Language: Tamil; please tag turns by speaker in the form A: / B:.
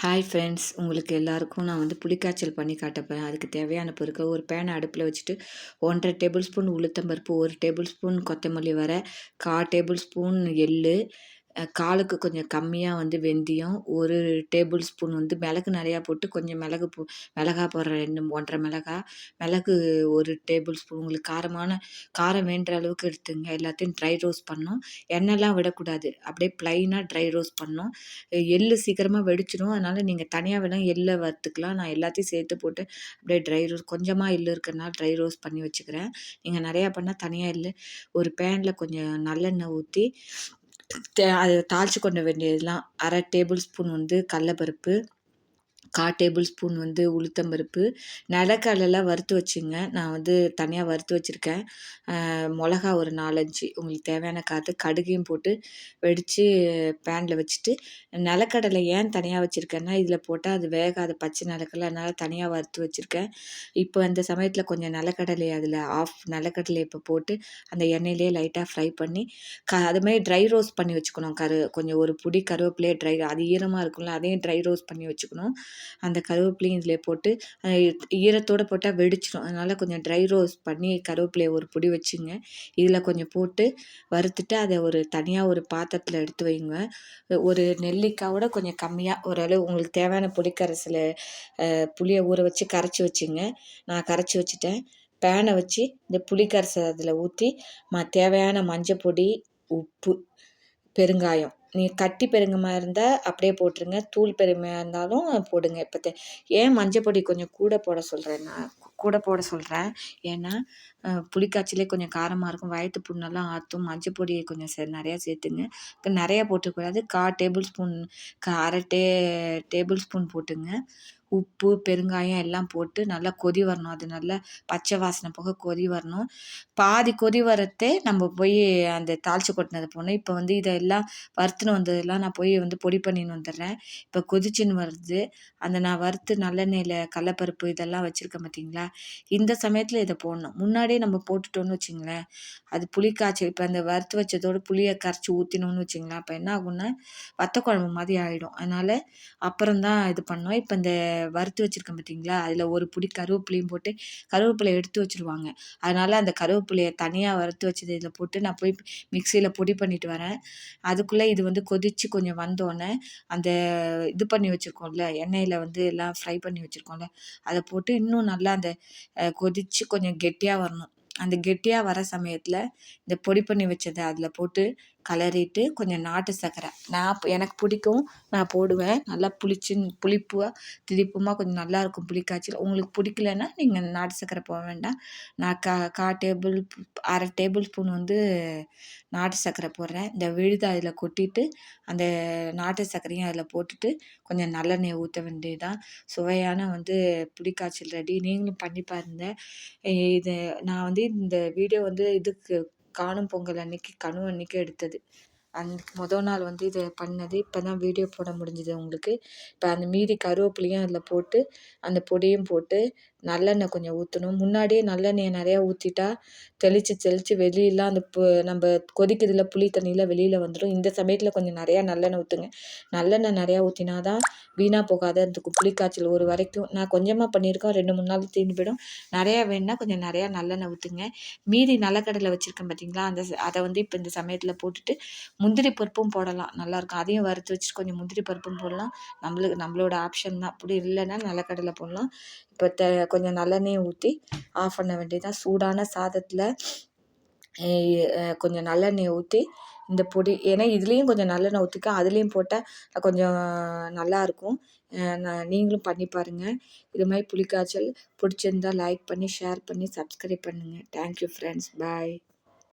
A: ஹாய் ஃப்ரெண்ட்ஸ், உங்களுக்கு எல்லாருக்கும் நான் புளிக்காய்ச்சல் பண்ணி காட்டப்போறேன். அதுக்கு தேவையான பொருட்கள்: ஒரு பேனை அடுப்பில் வச்சுட்டு 1½ டேபிள் ஸ்பூன் உளுத்தம்பருப்பு, 1 டேபிள் ஸ்பூன் கொத்தமல்லி வர, 1/4 டேபிள் ஸ்பூன் எள்ளு, காலுக்கு கொஞ்சம் கம்மியாக வெந்தயம், 1 டேபிள் ஸ்பூன் மிளகு நிறையா போட்டு கொஞ்சம் மிளகா போடுறேன், 1½ மிளகா, மிளகு 1 டேபிள் ஸ்பூன். உங்களுக்கு காரம் வேண்டுற அளவுக்கு எடுத்துங்க. எல்லாத்தையும் ட்ரை ரோஸ்ட் பண்ணணும். எண்ணெய்லாம் விடக்கூடாது, அப்படியே ப்ளைனாக ட்ரை ரோஸ்ட் பண்ணணும். எள்ளு சீக்கிரமாக வெடிச்சிடும், அதனால் நீங்கள் தனியாக வேணால் எள்ளை வறுத்துக்கலாம். நான் எல்லாத்தையும் சேர்த்து போட்டு அப்படியே ட்ரை ரோஸ்ட், கொஞ்சமாக எள்ளு இருக்கிறனால ட்ரை ரோஸ்ட் பண்ணி வச்சுக்கிறேன். நீங்கள் நிறையா பண்ணால் தனியாக எள்ளு. ஒரு பேனில் கொஞ்சம் நல்லெண்ணெய் ஊற்றி அதை தாளித்து கொண்ட வேண்டியதெல்லாம்: 1/2 டேபிள் ஸ்பூன் கடலைப்பருப்பு, 1/4 டேபிள் ஸ்பூன் உளுத்தம்பருப்பு, நிலக்கடலை வறுத்து வச்சுங்க. நான் தனியாக வறுத்து வச்சுருக்கேன். மிளகா ஒரு 4-5 உங்களுக்கு தேவையான கடுகையும் போட்டு வெடித்து பேனில் வச்சுட்டு, நிலக்கடலை ஏன் தனியாக வச்சுருக்கேன்னா, இதில் போட்டால் அது வேகாத பச்சை நிலக்கடலை, அதனால் தனியாக வறுத்து வச்சுருக்கேன். இப்போ அந்த சமயத்தில் கொஞ்சம் நிலக்கடலை அதில் நிலக்கடலை இப்போ போட்டு அந்த எண்ணெயிலே லைட்டாக ஃப்ரை பண்ணி அதுமாதிரி ட்ரை ரோஸ்ட் பண்ணி வச்சுக்கணும். கொஞ்சம் ஒரு பிடி கருவேப்பிலையே அது ஈரமாக இருக்கும்ல, அதையும் ட்ரை ரோஸ்ட் பண்ணி வச்சுக்கணும். அந்த கருவேப்பிலையும் இதில் போட்டு ஈரத்தோடு போட்டால் வெடிச்சிடும், அதனால் கொஞ்சம் ட்ரை ரோஸ்ட் பண்ணி கருவேப்பிலையை ஒரு பிடி வச்சுங்க. இதில் கொஞ்சம் போட்டு வறுத்துட்டு அதை தனியாக ஒரு பாத்திரத்தில் எடுத்து வைங்க. ஒரு நெல்லிக்காயோட கொஞ்சம் கம்மியாக ஓரளவு உங்களுக்கு தேவையான புளிக்கரைசலை புளியை ஊற வச்சு கரைச்சி வச்சுங்க. நான் கரைச்சி வச்சுட்டேன். பேனை வச்சு இந்த புளிக்கரைசலை அதில் ஊற்றி தேவையான மஞ்சள் பொடி, உப்பு, பெருங்காயம். நீங்கள் கட்டி பெருங்காயமாக இருந்தால் அப்படியே போட்டுருங்க, தூள் பெருங்காயம் இருந்தாலும் போடுங்க. இப்போ ஏன் மஞ்சள் பொடி கொஞ்சம் கூட போட சொல்கிறேன், ஏன்னா புளிக்காய்ச்சலே கொஞ்சம் காரமாக இருக்கும், வயிற்று புண்ணெல்லாம் ஆற்றும். மஞ்சள் பொடியை கொஞ்சம் நிறையா சேர்த்துங்க. நிறையா போட்டுக்கூடாது, 1/4 டேபிள் ஸ்பூன் 1/2 டேபிள் ஸ்பூன் போட்டுங்க. உப்பு, பெருங்காயம் எல்லாம் போட்டு நல்லா கொதி வரணும். அது நல்லா பச்சை வாசனை போக கொதி வரணும். பாதி கொதி வரத்தே நம்ம போய் அந்த தாளித்து கொட்டினதை போடணும். இப்போ இதெல்லாம் வறுத்துன்னு வந்ததெல்லாம் நான் போய் பொடி பண்ணின்னு வந்துடுறேன். இப்போ கொதிச்சுன்னு வருது. அந்த நான் வறுத்து நல்லெண்ணெயில் கடலப்பருப்பு இதெல்லாம் வச்சுருக்கேன் பார்த்தீங்களா, இந்த சமயத்தில் இதை போடணும். முன்னாடியே நம்ம போட்டுட்டோன்னு வச்சுங்களேன், அது புளிக்காய்ச்சல். இப்போ அந்த வறுத்து வச்சதோடு புளியை கரைச்சி ஊற்றினோன்னு வச்சுங்களேன், அப்போ என்ன ஆகும்னா வத்த குழம்பு மாதிரி ஆகிடும். அதனால் அப்புறம்தான் இது பண்ணோம். இப்போ இந்த வறுத்து வச்சுருக்கேன் பார்த்தீங்களா, அதில் ஒரு பிடி கருவேப்பிலையும் போட்டு, கருவேப்பிலையை எடுத்து வச்சுருவாங்க, அதனால் அந்த கருவேப்பிலையை தனியாக வறுத்து வச்சது இதில் போட்டு நான் போய் மிக்சியில் பொடி பண்ணிட்டு வரேன். அதுக்குள்ளே இது கொதித்து கொஞ்சம் வந்தோடனே அந்த இது பண்ணி வச்சுருக்கோம்ல, எண்ணெயில் எல்லாம் ஃப்ரை பண்ணி வச்சுருக்கோம்ல, அதை போட்டு இன்னும் நல்லா அந்த கொதித்து கொஞ்சம் கெட்டியாக வரணும். அந்த கெட்டியாக வர சமயத்தில் இந்த பொடி பண்ணி வச்சதை அதில் போட்டு கலரிட்டு கொஞ்சம் நாட்டு சர்க்கரை எனக்கு பிடிக்கும், நான் போடுவேன். நல்லா புளிப்பாக திதிப்புமாக கொஞ்சம் நல்லாயிருக்கும் புளிக்காய்ச்சல். உங்களுக்கு பிடிக்கலன்னா நீங்கள் நாட்டு சர்க்கரை போட வேண்டாம். நான் 1/2 டேபிள் ஸ்பூன் நாட்டு சர்க்கரை போடுறேன். இந்த விழுதை அதில் கொட்டிட்டு அந்த நாட்டு சர்க்கரையும் அதில் போட்டுட்டு கொஞ்சம் நல்லெண்ணெய் ஊற்ற வேண்டியதுதான். சுவையான புளிக்காய்ச்சல் ரெடி. நீங்களும் பண்ணி பாருங்க. இது நான் இந்த வீடியோ இதுக்கு காணும் பொங்கல் அன்னைக்கு, கனு அன்னைக்கு எடுத்தது. அன்றைக்கி மொதல் நாள் இதை பண்ணது. இப்போ தான் வீடியோ போட முடிஞ்சுது உங்களுக்கு. இப்போ அந்த மீதி கருவேப்பிலையும் அதில் போட்டு அந்த பொடியும் போட்டு நல்லெண்ணெய் கொஞ்சம் ஊற்றணும். முன்னாடியே நல்லெண்ணெயை நிறையா ஊற்றிட்டா தெளித்து வெளியெல்லாம் அந்த நம்ம கொதிக்கிறதுல புளி தண்ணியில் வெளியில் வந்துடும். இந்த சமயத்தில் கொஞ்சம் நிறையா நல்லெண்ணெய் ஊற்றுங்க. நல்லெண்ணெய் நிறையா ஊற்றினா தான் வீணாக போகாத அந்த புளிக்காய்ச்சல் ஒரு வரைக்கும். நான் கொஞ்சமாக பண்ணியிருக்கேன், 2-3 நாள் தீர்ந்து போயிடும். நிறையா வேணுன்னா கொஞ்சம் நிறையா நல்லெண்ணெய் ஊற்றுங்க. மீதி நிலக்கடலை வச்சுருக்கேன் பார்த்தீங்களா, அதை இப்போ இந்த சமயத்தில் போட்டுட்டு முந்திரி பருப்பும் போடலாம், நல்லாயிருக்கும். அதையும் வறுத்து வச்சுட்டு கொஞ்சம் முந்திரி பருப்பும் போடலாம். நம்மளோட ஆப்ஷன் தான். அப்படி இல்லைன்னா நிலக்கடலை போடலாம். இப்போ கொஞ்சம் நல்லெண்ணெயை ஊற்றி ஆஃப் பண்ண வேண்டியதுதான். சூடான சாதத்தில் கொஞ்சம் நல்லெண்ணெயை ஊற்றி இந்த பொடி, ஏன்னா இதுலேயும் கொஞ்சம் நல்லெண்ணெய் ஊற்றிக்க, அதுலேயும் போட்டால் கொஞ்சம் நல்லாயிருக்கும். நீங்களும் பண்ணி பாருங்கள். இது மாதிரி புளிக்காய்ச்சல் பிடிச்சிருந்தா லைக் பண்ணி, ஷேர் பண்ணி, சப்ஸ்கிரைப் பண்ணுங்கள். தேங்க்யூ ஃப்ரெண்ட்ஸ், பாய்.